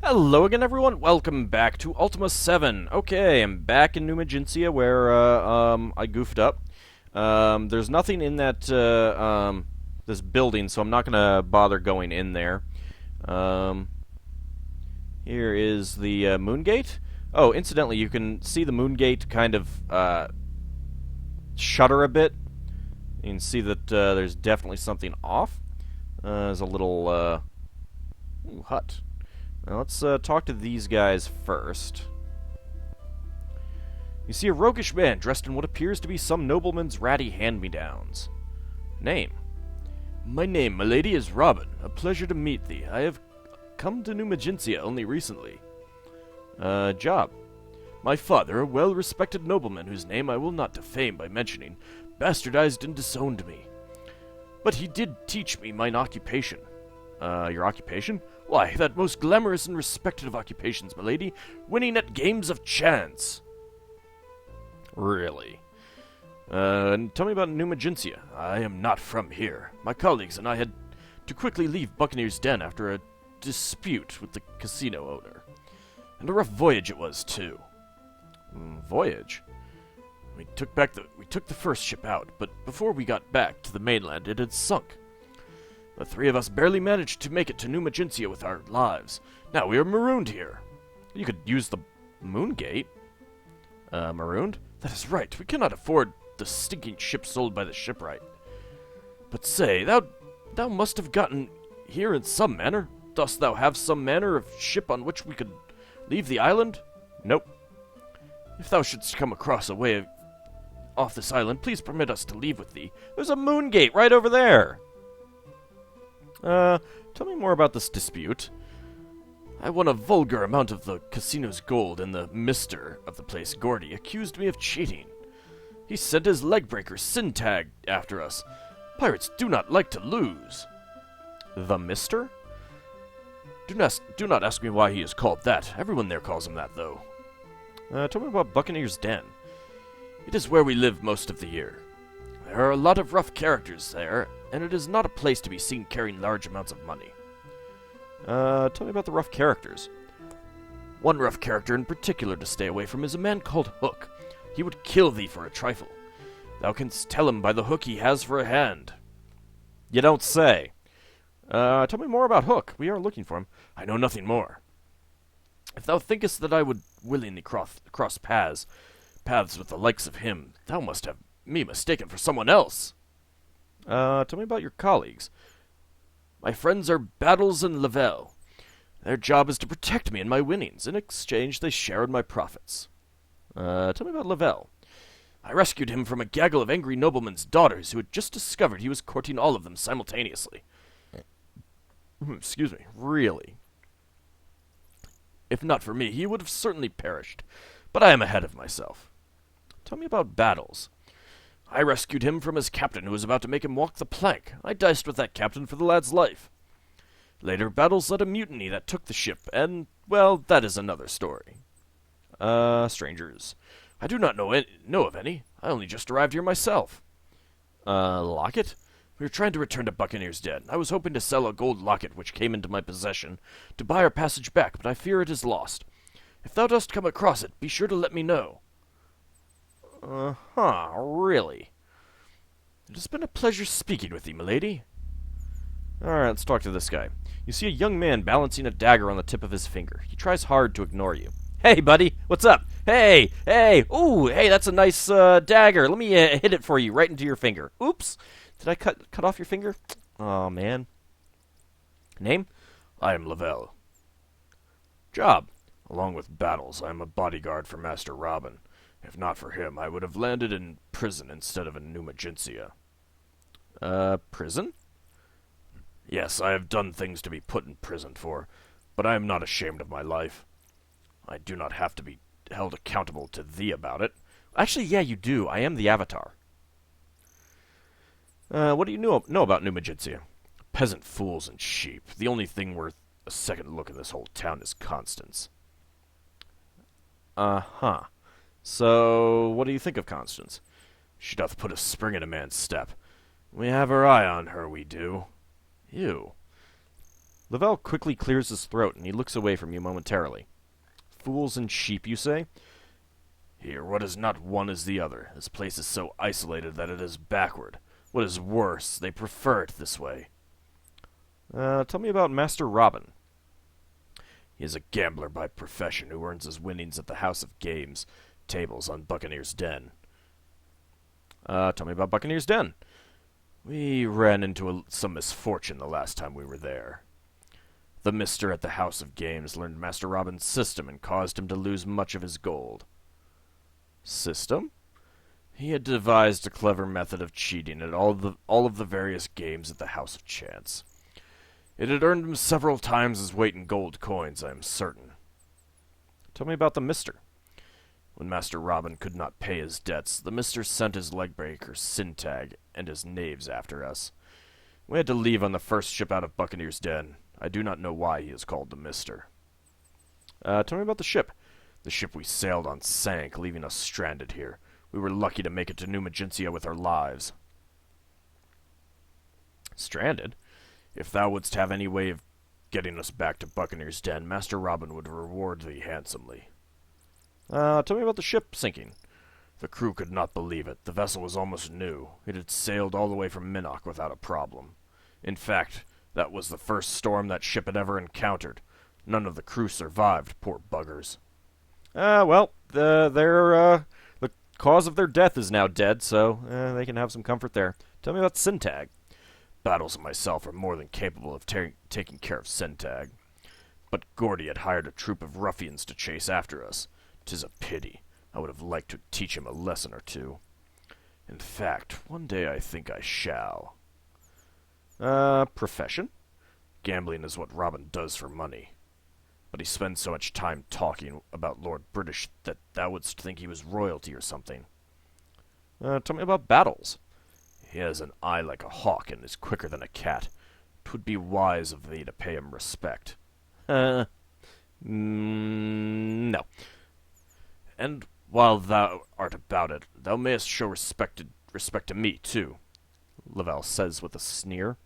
Hello again, everyone. Welcome back to Ultima VII. Okay, I'm back in New Magincia where I goofed up. There's nothing in that this building, so I'm not gonna bother going in there. Um, Here is the moon gate. Oh, incidentally, you can see the moon gate kind of shudder a bit. You can see that there's definitely something off. There's a little hut. Now let's talk to these guys first. You see a roguish man dressed in what appears to be some nobleman's ratty hand-me-downs. Name. My name, milady, is Robin. A pleasure to meet thee. I have come to New Magincia only recently. Job. My father, a well-respected nobleman whose name I will not defame by mentioning, bastardized and disowned me. But he did teach me mine occupation. Your occupation? Why, that most glamorous and respected of occupations, milady, winning at games of chance. Really? And tell me about New Magincia. I am not from here. My colleagues and I had to quickly leave Buccaneer's Den after a dispute with the casino owner. And a rough voyage it was, too. Voyage? We took the first ship out, but before we got back to the mainland, it had sunk. The three of us barely managed to make it to New Magincia with our lives. Now we are marooned here. You could use the moon gate. Marooned? That is right. We cannot afford the stinking ship sold by the shipwright. But say, thou must have gotten here in some manner. Dost thou have some manner of ship on which we could leave the island? Nope. If thou shouldst come across a way off this island, please permit us to leave with thee. There's a moon gate right over there. Tell me more about this dispute. I won a vulgar amount of the casino's gold, and the mister of the place, Gordy, accused me of cheating. He sent his leg-breaker Syntag after us. Pirates do not like to lose. The mister? Do not ask me why he is called that. Everyone there calls him that, though. Tell me about Buccaneer's Den. It is where we live most of the year. There are a lot of rough characters there, and it is not a place to be seen carrying large amounts of money. Tell me about the rough characters. One rough character in particular to stay away from is a man called Hook. He would kill thee for a trifle. Thou canst tell him by the hook he has for a hand. You don't say. Tell me more about Hook. We are looking for him. I know nothing more. If thou thinkest that I would willingly cross paths with the likes of him, thou must have me mistaken for someone else. Tell me about your colleagues. My friends are Battles and Lavelle. Their job is to protect me and my winnings. In exchange, they share in my profits. Tell me about Lavelle. I rescued him from a gaggle of angry noblemen's daughters who had just discovered he was courting all of them simultaneously. Excuse me, really. If not for me, he would have certainly perished. But I am ahead of myself. Tell me about Battles. I rescued him from his captain who was about to make him walk the plank. I diced with that captain for the lad's life. Later, Battles led a mutiny that took the ship, and, well, that is another story. Strangers. I do not know of any. I only just arrived here myself. Locket? We were trying to return to Buccaneer's Den. I was hoping to sell a gold locket which came into my possession to buy our passage back, but I fear it is lost. If thou dost come across it, be sure to let me know. Really? It has been a pleasure speaking with thee, milady. Alright, let's talk to this guy. You see a young man balancing a dagger on the tip of his finger. He tries hard to ignore you. Hey, buddy, what's up? Hey, ooh, hey, that's a nice dagger. Let me hit it for you right into your finger. Oops, did I cut off your finger? Oh man. Name? I am Lavelle. Job? Along with Battles, I am a bodyguard for Master Robin. If not for him, I would have landed in prison instead of in New Magincia. Prison? Yes, I have done things to be put in prison for, but I am not ashamed of my life. I do not have to be held accountable to thee about it. Actually, yeah, you do. I am the Avatar. What do you know about New Magincia? Peasant fools and sheep. The only thing worth a second look in this whole town is Constance. Uh-huh. So, what do you think of Constance? She doth put a spring in a man's step. We have our eye on her, we do. You. Lavelle quickly clears his throat, and he looks away from you momentarily. Fools and sheep, you say? Here, what is not one is the other. This place is so isolated that it is backward. What is worse, they prefer it this way. Tell me about Master Robin. He is a gambler by profession who earns his winnings at the House of Games tables on Buccaneer's Den. Tell me about Buccaneer's Den. We ran into some misfortune the last time we were there. The mister at the House of Games learned Master Robin's system and caused him to lose much of his gold. System? He had devised a clever method of cheating at all of the various games at the House of Chance. It had earned him several times his weight in gold coins, I am certain. Tell me about the mister. When Master Robin could not pay his debts, the mister sent his legbreaker Sintag and his knaves after us. We had to leave on the first ship out of Buccaneer's Den. I do not know why he is called the mister. Tell me about the ship. The ship we sailed on sank, leaving us stranded here. We were lucky to make it to New Magincia with our lives. Stranded? If thou wouldst have any way of getting us back to Buccaneer's Den, Master Robin would reward thee handsomely. Tell me about the ship sinking. The crew could not believe it. The vessel was almost new. It had sailed all the way from Minnock without a problem. In fact, that was the first storm that ship had ever encountered. None of the crew survived, poor buggers. The cause of their death is now dead, so they can have some comfort there. Tell me about Sintag. Battles and myself are more than capable of taking care of Sintag. But Gordy had hired a troop of ruffians to chase after us. 'Tis a pity. I would have liked to teach him a lesson or two. In fact, one day I think I shall. Profession? Gambling is what Robin does for money. But he spends so much time talking about Lord British that thou wouldst think he was royalty or something. Tell me about battles. He has an eye like a hawk and is quicker than a cat. 'Twould be wise of thee to pay him respect. No. And while thou art about it, thou mayest show respect to me, too, Lavelle says with a sneer.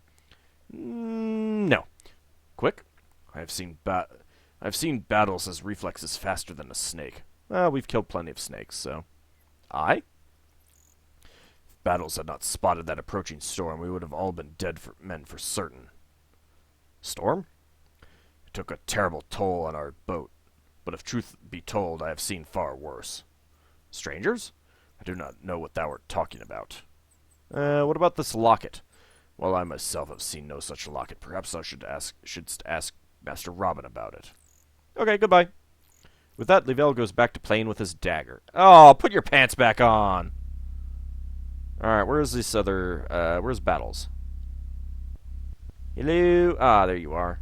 No. Quick? I've seen battles as reflexes faster than a snake. We've killed plenty of snakes, so... Aye? If battles had not spotted that approaching storm, we would have all been dead men for certain. Storm? It took a terrible toll on our boat, but if truth be told, I have seen far worse. Strangers? I do not know what thou art talking about. What about this locket? Well, I myself have seen no such locket. Perhaps thou shouldst ask Master Robin about it. Okay, goodbye. With that, Lavelle goes back to playing with his dagger. Oh, put your pants back on! Alright, where's this other... where's Battles? Hello? Ah, there you are.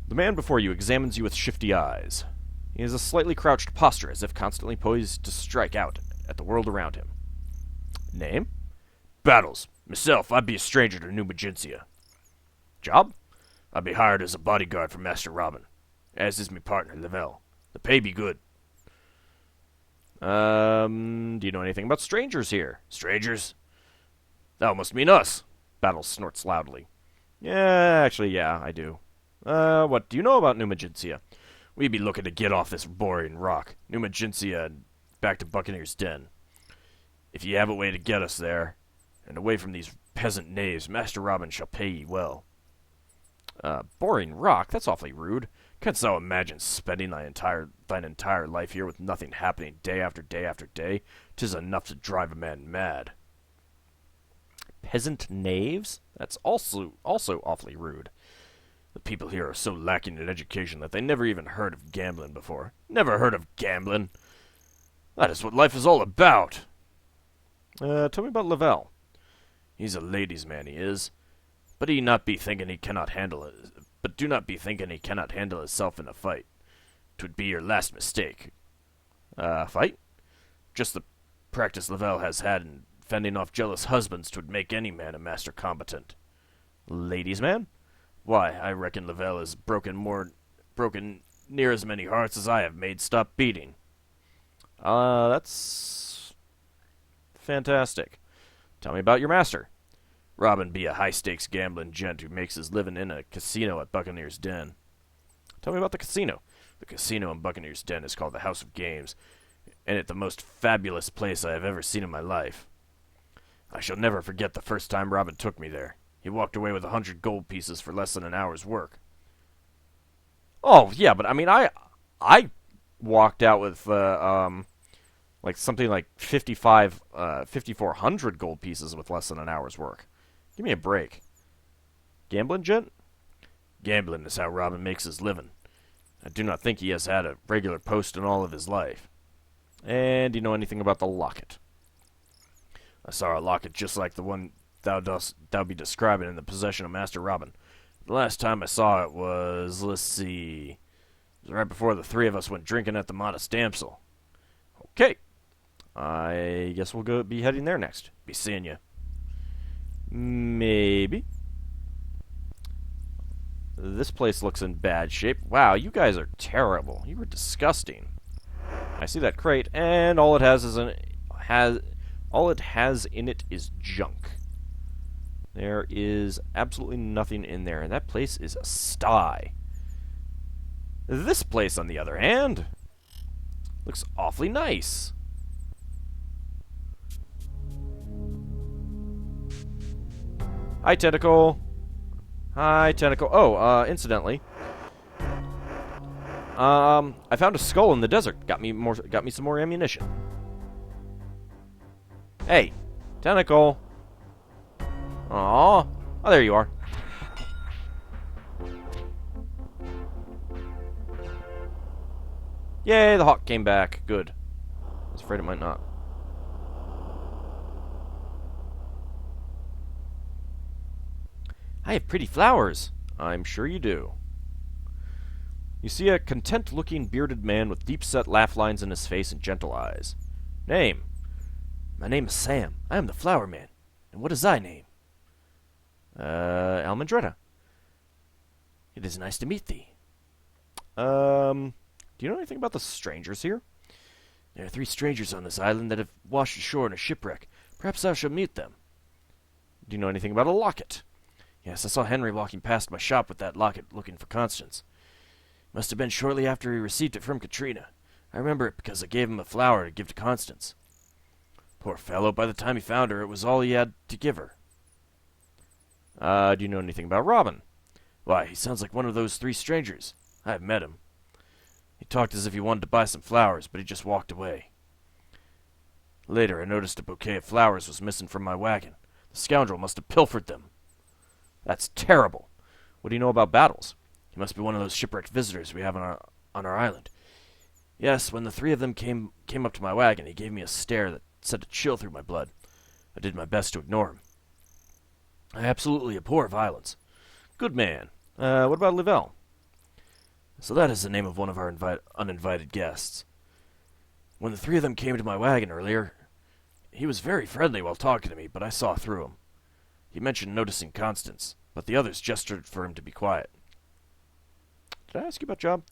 The man before you examines you with shifty eyes. He has a slightly crouched posture, as if constantly poised to strike out at the world around him. Name? Battles. Myself, I be a stranger to New Magincia. Job? I be hired as a bodyguard for Master Robin, as is me partner, Lavelle. The pay be good. Do you know anything about strangers here? Strangers? Thou must mean us. Battles snorts loudly. Yeah, I do. What do you know about New Magincia? We be looking to get off this boring rock, New Magincia, and back to Buccaneer's Den. If ye have a way to get us there, and away from these peasant knaves, Master Robin shall pay ye well. Boring rock? That's awfully rude. Canst thou imagine spending thine entire life here with nothing happening day after day after day? 'Tis enough to drive a man mad. Peasant knaves? That's also awfully rude. The people here are so lacking in education that they never even heard of gambling before. Never heard of gambling? That is what life is all about. Tell me about Lavelle. He's a ladies' man, he is. But do not be thinking he cannot handle himself in a fight. 'Twould be your last mistake. Fight? Just the practice Lavelle has had in fending off jealous husbands 'twould make any man a master combatant. Ladies' man? Why, I reckon Lavelle has broken near as many hearts as I have made stop beating. That's fantastic. Tell me about your master. Robin be a high-stakes gambling gent who makes his living in a casino at Buccaneer's Den. Tell me about the casino. The casino in Buccaneer's Den is called the House of Games, and it's the most fabulous place I have ever seen in my life. I shall never forget the first time Robin took me there. He walked away with 100 gold pieces for less than an hour's work. Oh, yeah, but I mean, I walked out with, like something like 5,400 gold pieces with less than an hour's work. Give me a break. Gambling, gent? Gambling is how Robin makes his living. I do not think he has had a regular post in all of his life. And do you know anything about the locket? I saw a locket just like the one thou be describing in the possession of Master Robin. The last time I saw it was, let's see, it was right before the three of us went drinking at the Modest Damsel. Okay. I guess we'll be heading there next. Be seeing you. Maybe. This place looks in bad shape. Wow, you guys are terrible. You were disgusting. I see that crate, and all it has in it is junk. There is absolutely nothing in there, and that place is a sty. This place, on the other hand, looks awfully nice. Hi, Tentacle. Hi, Tentacle. Oh, incidentally, I found a skull in the desert. Got me some more ammunition. Hey, Tentacle. Aww. Oh, there you are. Yay, the hawk came back. Good. I was afraid it might not. I have pretty flowers. I'm sure you do. You see a content-looking bearded man with deep-set laugh lines in his face and gentle eyes. Name? My name is Sam. I am the flower man. And what is thy name? Almondretta. It is nice to meet thee. Do you know anything about the strangers here? There are 3 strangers on this island that have washed ashore in a shipwreck. Perhaps thou shalt meet them. Do you know anything about a locket? Yes, I saw Henry walking past my shop with that locket looking for Constance. It must have been shortly after he received it from Katrina. I remember it because I gave him a flower to give to Constance. Poor fellow, by the time he found her, it was all he had to give her. Do you know anything about Robin? Why, he sounds like one of those 3 strangers. I have met him. He talked as if he wanted to buy some flowers, but he just walked away. Later, I noticed a bouquet of flowers was missing from my wagon. The scoundrel must have pilfered them. That's terrible. What do you know about Battles? He must be one of those shipwrecked visitors we have on our island. Yes, when the 3 of them came up to my wagon, he gave me a stare that sent a chill through my blood. I did my best to ignore him. I absolutely abhor violence. Good man. What about Lavelle? So that is the name of one of our uninvited guests. When the 3 of them came to my wagon earlier, he was very friendly while talking to me, but I saw through him. He mentioned noticing Constance, but the others gestured for him to be quiet. Did I ask you about job?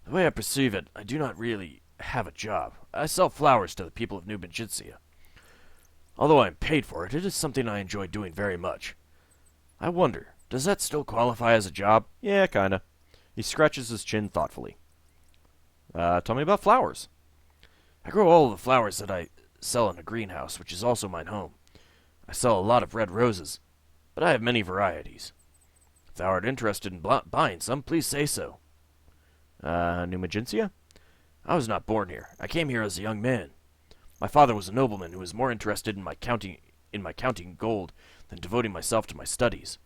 The way I perceive it, I do not really have a job. I sell flowers to the people of New Magincia. Although I am paid for it, it is something I enjoy doing very much. I wonder, does that still qualify as a job? Yeah, kinda. He scratches his chin thoughtfully. Tell me about flowers. I grow all the flowers that I sell in a greenhouse, which is also mine home. I sell a lot of red roses, but I have many varieties. If thou art interested in buying some, please say so. New Magincia? I was not born here. I came here as a young man. My father was a nobleman who was more interested in my counting gold than devoting myself to my studies.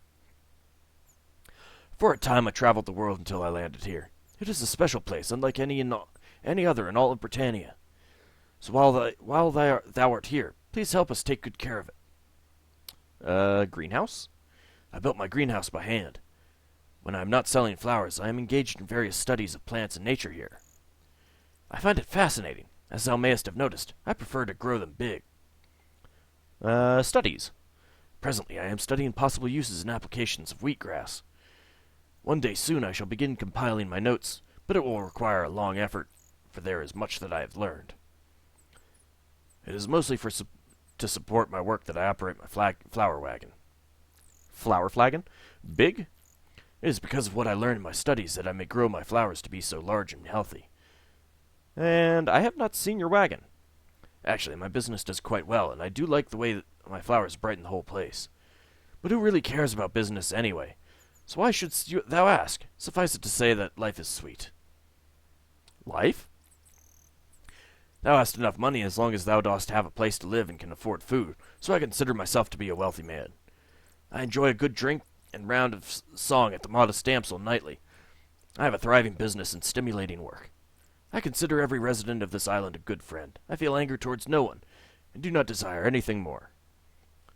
For a time I traveled the world until I landed here. It is a special place, unlike any other in all of Britannia. So while thou art here, please help us take good care of it. Greenhouse? I built my greenhouse by hand. When I am not selling flowers, I am engaged in various studies of plants and nature here. I find it fascinating. As thou mayest have noticed, I prefer to grow them big. Studies. Presently I am studying possible uses and applications of wheatgrass. One day soon I shall begin compiling my notes, but it will require a long effort, for there is much that I have learned. It is mostly to support my work that I operate my flower wagon. Flower flagon. Big? It is because of what I learned in my studies that I may grow my flowers to be so large and healthy. And I have not seen your wagon. Actually, my business does quite well, and I do like the way that my flowers brighten the whole place. But who really cares about business anyway? So why shouldst thou ask? Suffice it to say that life is sweet. Life? Thou hast enough money as long as thou dost have a place to live and can afford food, so I consider myself to be a wealthy man. I enjoy a good drink and round of song at the modest damsel nightly. I have a thriving business and stimulating work. I consider every resident of this island a good friend. I feel anger towards no one, and do not desire anything more.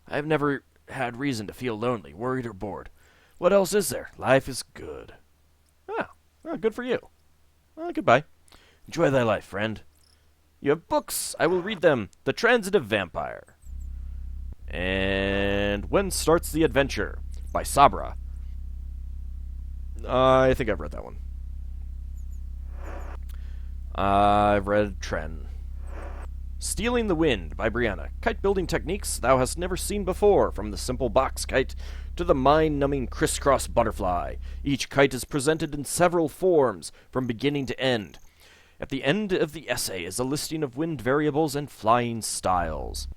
I have never had reason to feel lonely, worried, or bored. What else is there? Life is good. Ah, well, good for you. Well, goodbye. Enjoy thy life, friend. You have books. I will read them. The Transitive Vampire. And When Starts the Adventure by Sabra. I think I've read that one. I've read Tren. Stealing the Wind by Brianna. Kite building techniques thou hast never seen before, from the simple box kite to the mind-numbing crisscross butterfly. Each kite is presented in several forms, from beginning to end. At the end of the essay is a listing of wind variables and flying styles.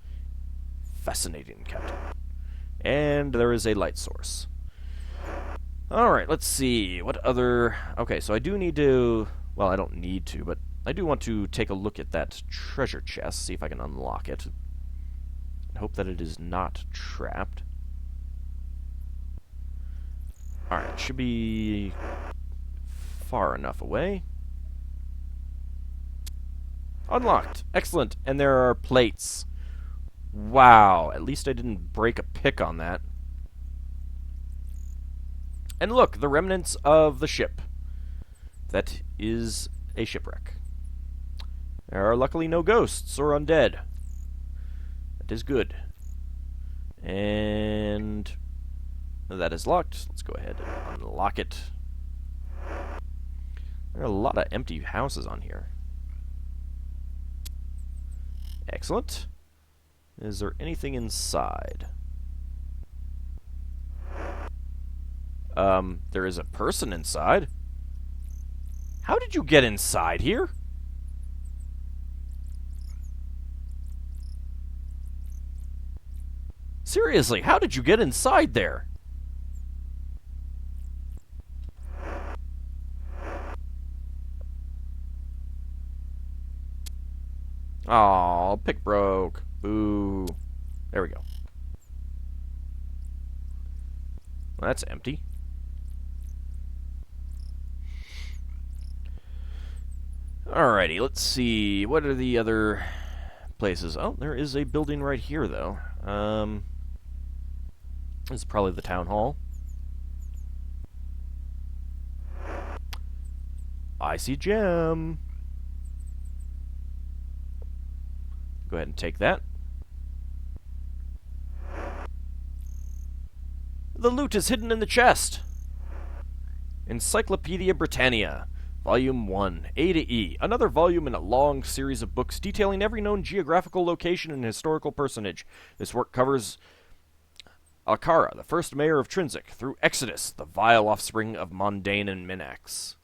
Fascinating, Captain. And there is a light source. Alright, let's see. What other... Okay, so I do need to... Well, I don't need to, but I do want to take a look at that treasure chest, see if I can unlock it. And hope that it is not trapped. Alright, it should be far enough away. Unlocked. Excellent. And there are plates. Wow. At least I didn't break a pick on that. And look, the remnants of the ship. That is a shipwreck. There are luckily no ghosts or undead. That is good. And that is locked. Let's go ahead and unlock it. There are a lot of empty houses on here. Excellent. Is there anything inside? There is a person inside. How did you get inside here? Seriously, how did you get inside there? Aw, pick broke. Boo. There we go. Well, that's empty. Alrighty, let's see. What are the other places? Oh, there is a building right here, though. This is probably the town hall. I see gem. Go ahead and take that. The loot is hidden in the chest. Encyclopedia Britannica, Volume 1, A to E. Another volume in a long series of books detailing every known geographical location and historical personage. This work covers Alcara, the first mayor of Trinsic, through Exodus, the vile offspring of Mondane and Minax.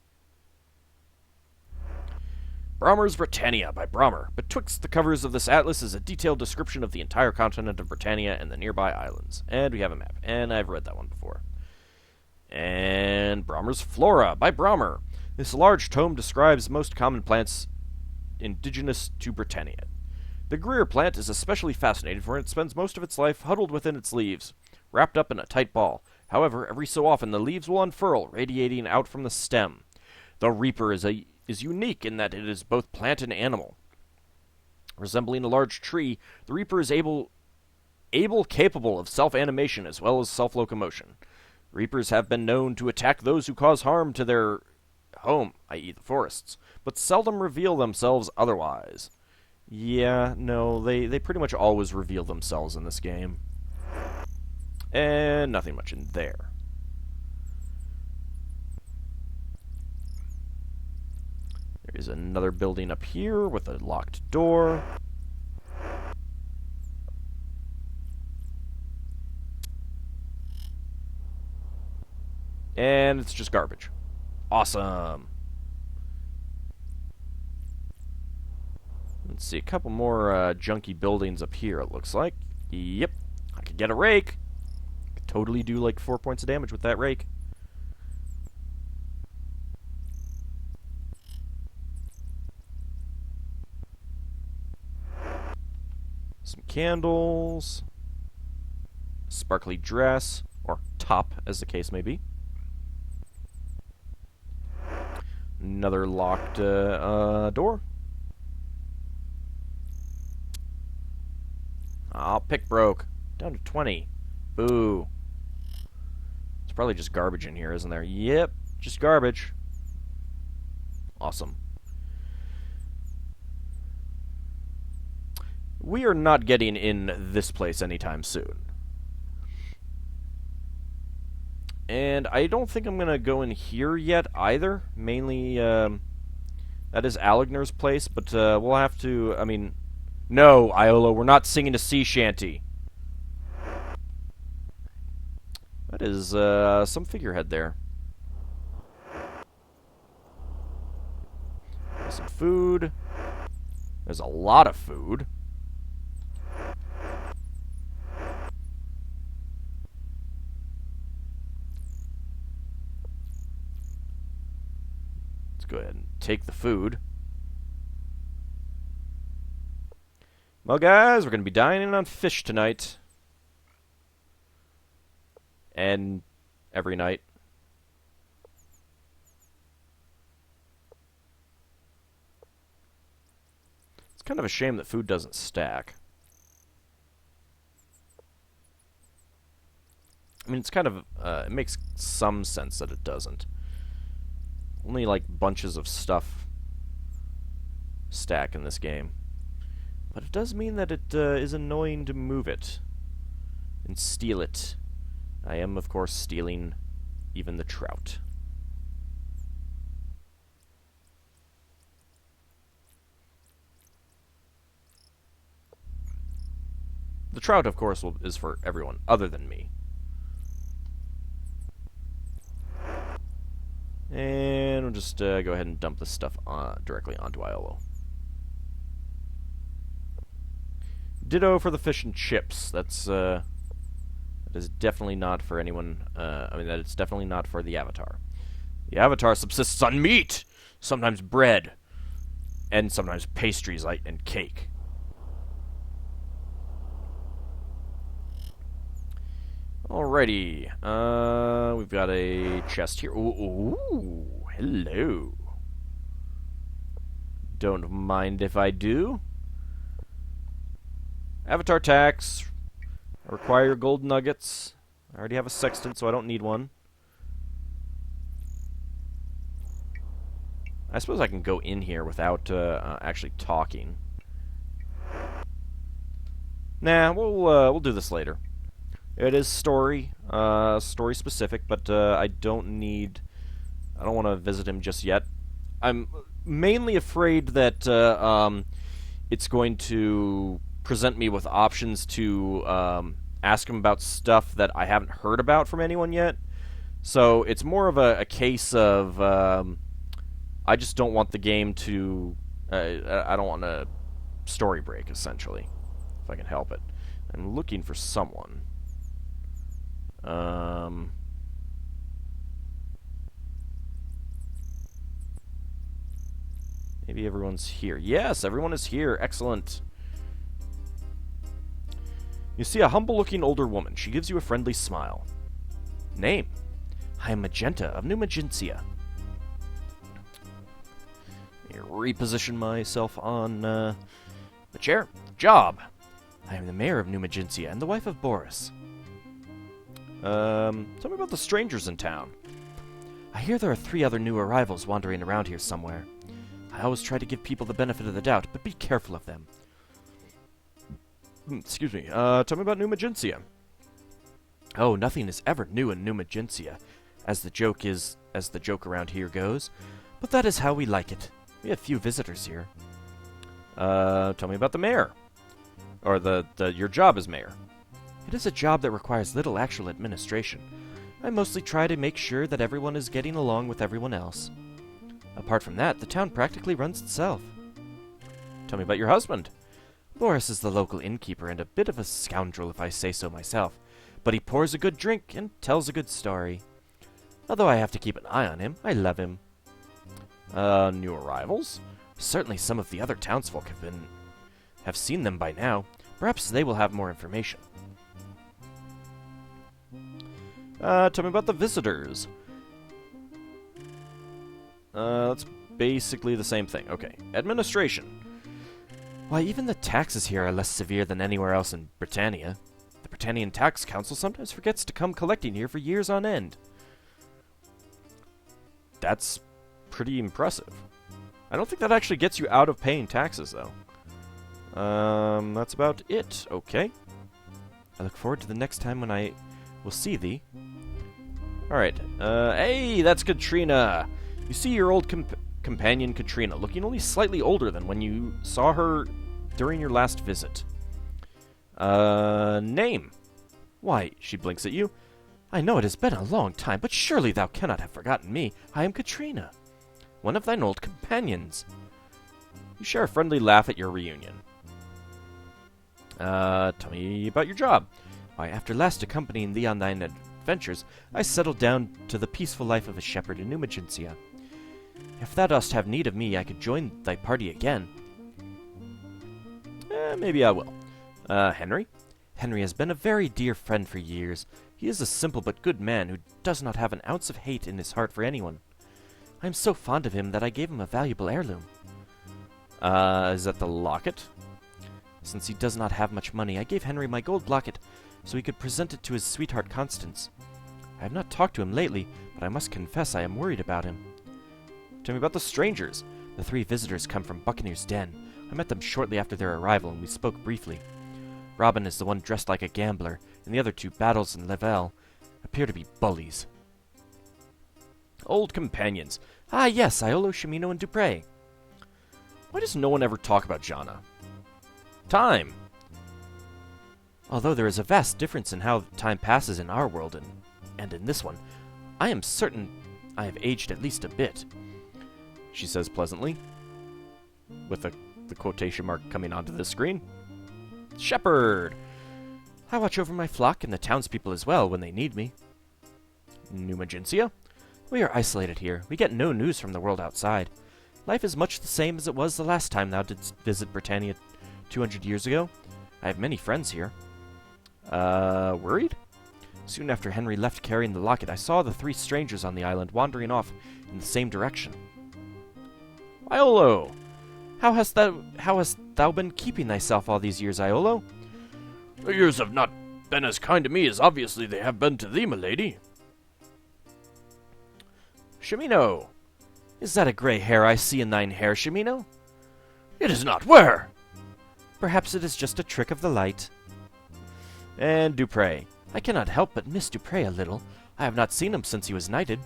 Brommer's Britannia by Brommer. Betwixt the covers of this atlas is a detailed description of the entire continent of Britannia and the nearby islands. And we have a map. And I've read that one before. And Brommer's Flora by Brommer. This large tome describes most common plants indigenous to Britannia. The Greer plant is especially fascinating, for it spends most of its life huddled within its leaves, wrapped up in a tight ball. However, every so often the leaves will unfurl, radiating out from the stem. The Reaper is unique in that it is both plant and animal. Resembling a large tree, the Reaper is capable of self-animation as well as self-locomotion. Reapers have been known to attack those who cause harm to their home, i.e. the forests, but seldom reveal themselves otherwise. Yeah, no, they pretty much always reveal themselves in this game. And nothing much in there. There is another building up here with a locked door. And it's just garbage. Awesome. Let's see, a couple more junky buildings up here, it looks like. Yep, I could get a rake. Could totally do like 4 points of damage with that rake. Some candles. Sparkly dress, or top, as the case may be. Another locked door. Oh, pick broke. Down to 20. Boo. It's probably just garbage in here, isn't there? Yep, just garbage. Awesome. We are not getting in this place anytime soon. And I don't think I'm going to go in here yet either. Mainly, that is Aligner's place, but we'll have to, I mean... No, Iolo, we're not singing a sea shanty. That is, some figurehead there. There's some food. There's a lot of food. Let's go ahead and take the food. Well, guys, we're going to be dining on fish tonight. And every night. It's kind of a shame that food doesn't stack. I mean, it's kind of, it makes some sense that it doesn't. Only, like, bunches of stuff stack in this game. But it does mean that it is annoying to move it and steal it. I am, of course, stealing even the trout. The trout, of course, is for everyone other than me. And we'll just go ahead and dump this stuff directly onto Iolo. Ditto for the fish and chips. That is definitely not for anyone. I mean, that it's definitely not for the Avatar. The Avatar subsists on meat, sometimes bread, and sometimes pastries and cake. Alrighty, we've got a chest here. Ooh, hello. Don't mind if I do. Avatar tax. I require gold nuggets. I already have a sextant, so I don't need one. I suppose I can go in here without actually talking. Nah, we'll do this later. It is story specific, but I don't want to visit him just yet. I'm mainly afraid that it's going to present me with options to ask him about stuff that I haven't heard about from anyone yet. So it's more of a case of I just don't want the game to... I don't want a story break, essentially, if I can help it. I'm looking for someone. Maybe everyone's here. Yes, everyone is here. Excellent. You see a humble-looking older woman. She gives you a friendly smile. Name? I am Magenta of New Magincia. Let me reposition myself on the chair. Job. I am the mayor of New Magincia and the wife of Boris. Tell me about the strangers in town. I hear there are 3 other new arrivals wandering around here somewhere. I always try to give people the benefit of the doubt, but be careful of them. Excuse me. Tell me about New Magincia. Oh, nothing is ever new in New Magincia, as the joke around here goes. But that is how we like it. We have few visitors here. Tell me about the mayor. Or your job as mayor. It is a job that requires little actual administration. I mostly try to make sure that everyone is getting along with everyone else. Apart from that, the town practically runs itself. Tell me about your husband. Boris is the local innkeeper and a bit of a scoundrel if I say so myself, but he pours a good drink and tells a good story. Although I have to keep an eye on him, I love him. New arrivals? Certainly some of the other townsfolk have seen them by now. Perhaps they will have more information. Tell me about the visitors. That's basically the same thing. Okay. Administration. Why, even the taxes here are less severe than anywhere else in Britannia. The Britannian Tax Council sometimes forgets to come collecting here for years on end. That's pretty impressive. I don't think that actually gets you out of paying taxes, though. That's about it. Okay. I look forward to the next time when I will see thee. Alright. Hey, that's Katrina! You see your old companion Katrina, looking only slightly older than when you saw her during your last visit. Name? Why, she blinks at you. I know it has been a long time, but surely thou cannot have forgotten me. I am Katrina, one of thine old companions. You share a friendly laugh at your reunion. Tell me about your job. Why, after last accompanying thee on thine adventures, I settled down to the peaceful life of a shepherd in New Magincia. If thou dost have need of me, I could join thy party again. Maybe I will. Henry? Henry has been a very dear friend for years. He is a simple but good man who does not have an ounce of hate in his heart for anyone. I am so fond of him that I gave him a valuable heirloom. Is that the locket? Since he does not have much money, I gave Henry my gold locket so he could present it to his sweetheart Constance. I have not talked to him lately, but I must confess I am worried about him. Tell me about the strangers. The 3 visitors come from Buccaneer's Den. I met them shortly after their arrival, and we spoke briefly. Robin is the one dressed like a gambler, and the other 2, Battles and Lavelle, appear to be bullies. Old companions. Ah, yes, Iolo, Shimino, and Dupre. Why does no one ever talk about Jonna? Time. Although there is a vast difference in how time passes in our world and in this one, I am certain I have aged at least a bit, she says pleasantly, with the quotation mark coming onto the screen. Shepherd. I watch over my flock and the townspeople as well when they need me. New Magincia? We are isolated here. We get no news from the world outside. Life is much the same as it was the last time thou didst visit Britannia 200 years ago. I have many friends here. Worried? Soon after Henry left carrying the locket, I saw the 3 strangers on the island wandering off in the same direction. Iolo! How hast thou been keeping thyself all these years, Iolo? The years have not been as kind to me as obviously they have been to thee, milady. Shimino! Is that a grey hair I see in thine hair, Shimino? It is not. Where? Perhaps it is just a trick of the light. And Dupre. I cannot help but miss Dupre a little. I have not seen him since he was knighted.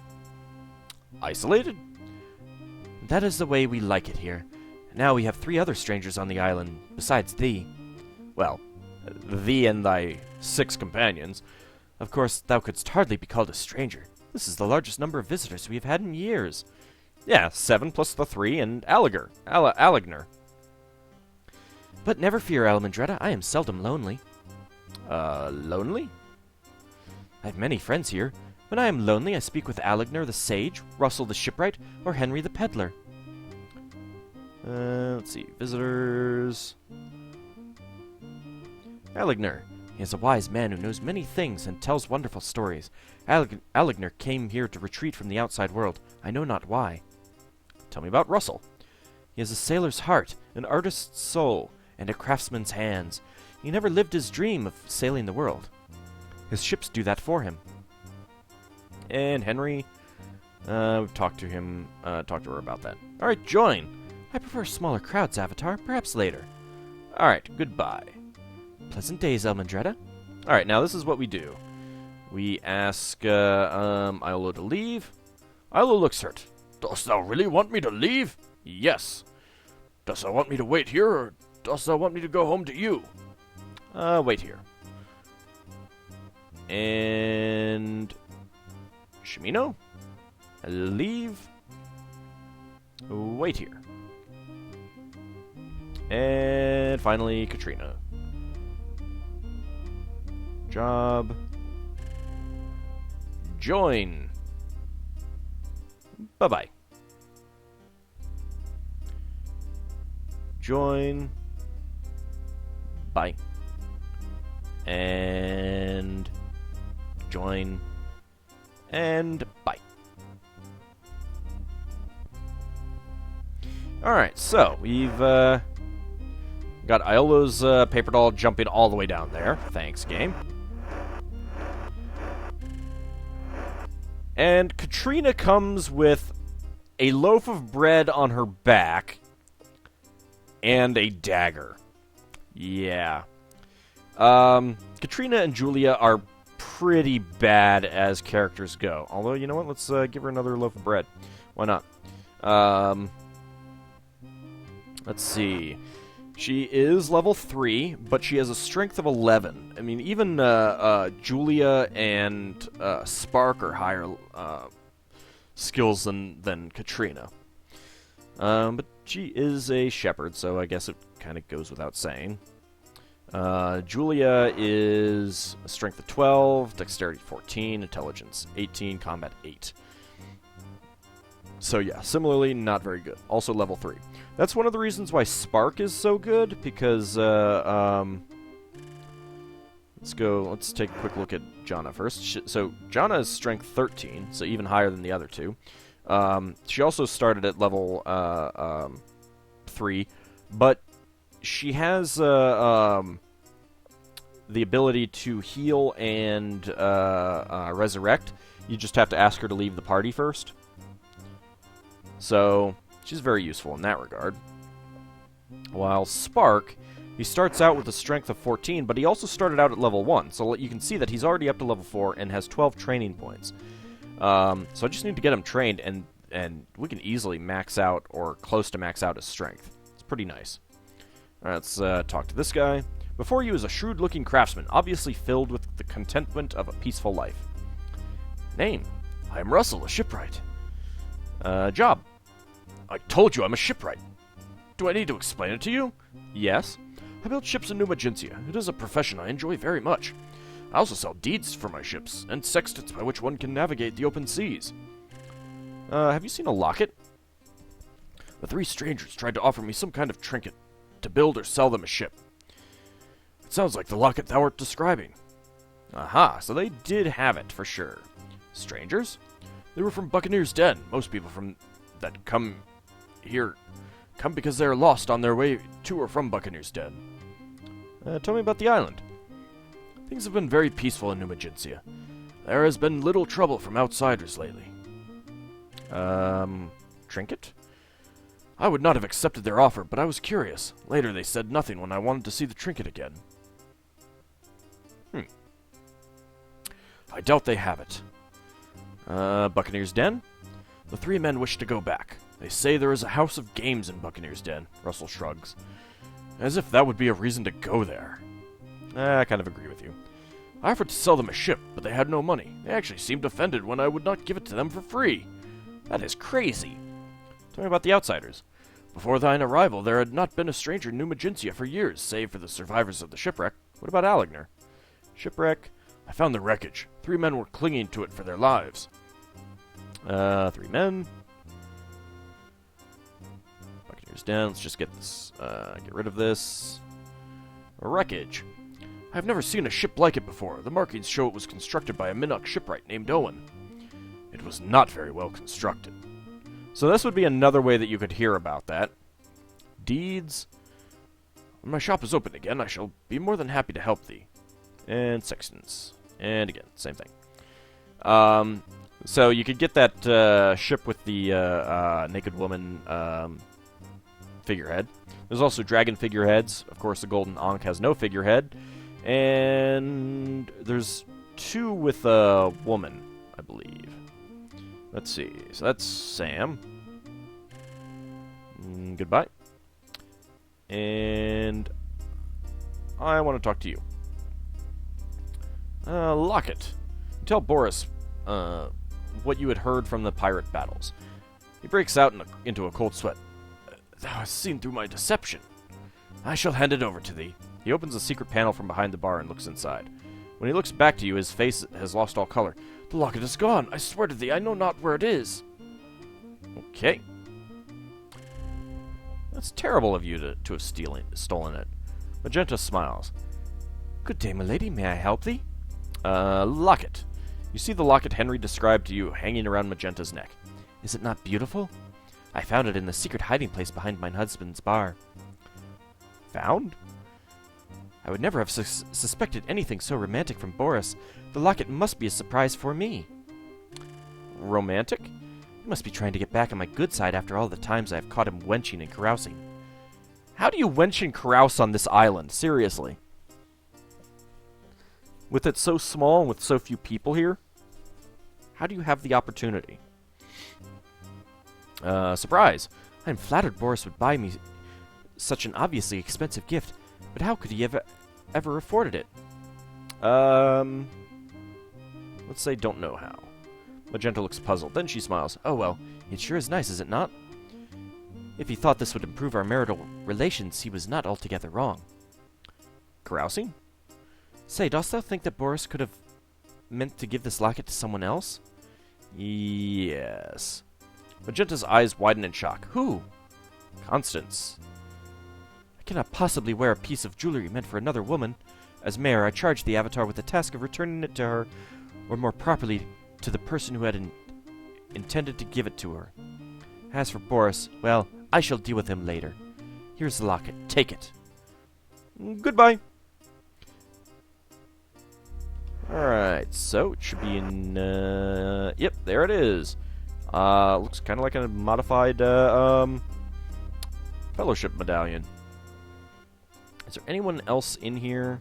Isolated? That is the way we like it here. Now we have 3 other strangers on the island, besides thee. Well, thee and thy 6 companions. Of course, thou couldst hardly be called a stranger. This is the largest number of visitors we have had in years. Yeah, 7 plus the 3 and Aligner. But never fear, Almendretta, I am seldom lonely. Lonely? I have many friends here. When I am lonely, I speak with Aligner the Sage, Russell the Shipwright, or Henry the Peddler. Let's see. Visitors. Aligner. He is a wise man who knows many things and tells wonderful stories. Aligner came here to retreat from the outside world. I know not why. Tell me about Russell. He has a sailor's heart, an artist's soul, and a craftsman's hands. He never lived his dream of sailing the world. His ships do that for him. And Henry, we've talked to her about that. Alright, join. I prefer smaller crowds, Avatar. Perhaps later. Alright, goodbye. Pleasant days, Almendretta. Alright, now this is what we do. We ask, Iolo to leave. Iolo looks hurt. Dost thou really want me to leave? Yes. Dost thou want me to wait here, or dost thou want me to go home to you? Wait here. And Shimino? Leave. Wait here. And finally, Katrina. Job. Join. Bye-bye. Join. Bye. And join. And bye. Alright, so we've got Iola's paper doll jumping all the way down there. Thanks, game. And Katrina comes with a loaf of bread on her back and a dagger. Yeah. Katrina and Julia are pretty bad as characters go. Although, you know what? Let's give her another loaf of bread. Why not? Let's see. She is level 3, but she has a strength of 11. I mean, even Julia and Spark are higher skills than Katrina. But she is a shepherd, so I guess it kind of goes without saying. Julia is a strength of 12, dexterity 14, intelligence 18, combat 8. So yeah, similarly, not very good. Also level 3. That's one of the reasons why Spark is so good, because, let's take a quick look at Jonna first. So, Jonna is strength 13, so even higher than the other two. She also started at level, 3, but she has, the ability to heal and, resurrect. You just have to ask her to leave the party first. So, she's very useful in that regard. While Spark, he starts out with a strength of 14, but he also started out at level 1, so you can see that he's already up to level 4 and has 12 training points. So I just need to get him trained, and we can easily max out, or close to max out his strength. It's pretty nice. Alright, let's talk to this guy. Before you is a shrewd-looking craftsman, obviously filled with the contentment of a peaceful life. Name: I am Russell, a shipwright. Job: I told you I'm a shipwright. Do I need to explain it to you? Yes. I build ships in New Magincia. It is a profession I enjoy very much. I also sell deeds for my ships, and sextants by which one can navigate the open seas. Have you seen a locket? The 3 strangers tried to offer me some kind of trinket, to build or sell them a ship. It sounds like the locket thou art describing. Aha, so they did have it, for sure. Strangers? They were from Buccaneer's Den. Most people that come here come because they are lost on their way to or from Buccaneer's Den. Tell me about the island. Things have been very peaceful in New Magincia. There has been little trouble from outsiders lately. Trinket? I would not have accepted their offer, but I was curious. Later they said nothing when I wanted to see the trinket again. I doubt they have it. Buccaneer's Den? The 3 men wish to go back. They say there is a house of games in Buccaneer's Den. Russell shrugs. As if that would be a reason to go there. I kind of agree with you. I offered to sell them a ship, but they had no money. They actually seemed offended when I would not give it to them for free. That is crazy. Tell me about the outsiders. Before thine arrival, there had not been a stranger in New Magincia for years, save for the survivors of the shipwreck. What about Aligner? Shipwreck? I found the wreckage. 3 men were clinging to it for their lives. 3 men. Buccaneer's Den. Let's just get this. Get rid of this. Wreckage. I've never seen a ship like it before. The markings show it was constructed by a Minnock shipwright named Owen. It was not very well constructed. So this would be another way that you could hear about that. Deeds. When my shop is open again, I shall be more than happy to help thee. And sextants. And again, same thing. So you could get that ship with the naked woman figurehead. There's also dragon figureheads. Of course, the Golden Ankh has no figurehead. And there's 2 with a woman, I believe. Let's see. So that's Sam. Goodbye. And I want to talk to you. Locket. Tell Boris, what you had heard from the pirate battles. He breaks out into a cold sweat. Thou hast seen through my deception. I shall hand it over to thee. He opens a secret panel from behind the bar and looks inside. When he looks back to you, his face has lost all color. The locket is gone. I swear to thee, I know not where it is. Okay. That's terrible of you to have stolen it. Magenta smiles. Good day, milady. May I help thee? Locket. You see the locket Henry described to you hanging around Magenta's neck. Is it not beautiful? I found it in the secret hiding place behind mine husband's bar. Found? I would never have suspected anything so romantic from Boris. The locket must be a surprise for me. Romantic? He must be trying to get back on my good side after all the times I have caught him wenching and carousing. How do you wench and carouse on this island? Seriously. With it so small and with so few people here? How do you have the opportunity? Surprise. I am flattered Boris would buy me such an obviously expensive gift, but how could he ever afforded it? Let's say don't know how. Magenta looks puzzled. Then she smiles. Oh well, it sure is nice, is it not? If he thought this would improve our marital relations, he was not altogether wrong. Carousing? Say, dost thou think that Boris could have meant to give this locket to someone else? Yes. Magenta's eyes widen in shock. Who? Constance. I cannot possibly wear a piece of jewelry meant for another woman. As mayor, I charged the Avatar with the task of returning it to her, or more properly, to the person who had intended to give it to her. As for Boris, well, I shall deal with him later. Here's the locket. Take it. Goodbye. Alright, so it should be in, yep, there it is. Looks kind of like a modified, fellowship medallion. Is there anyone else in here?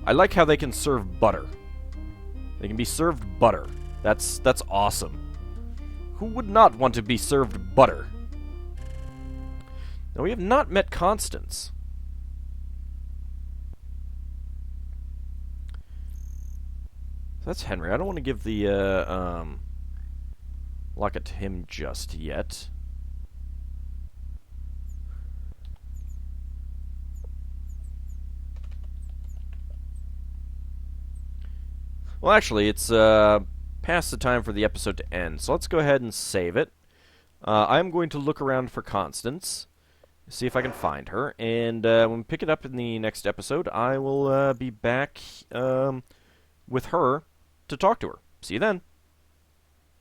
I like how they can serve butter. They can be served butter. That's awesome. Who would not want to be served butter? Now, we have not met Constance. That's Henry. I don't want to give the locket to him just yet. Well, actually, it's past the time for the episode to end, so let's go ahead and save it. I'm going to look around for Constance, see if I can find her, and when we pick it up in the next episode, I will be back with her to talk to her. See you then.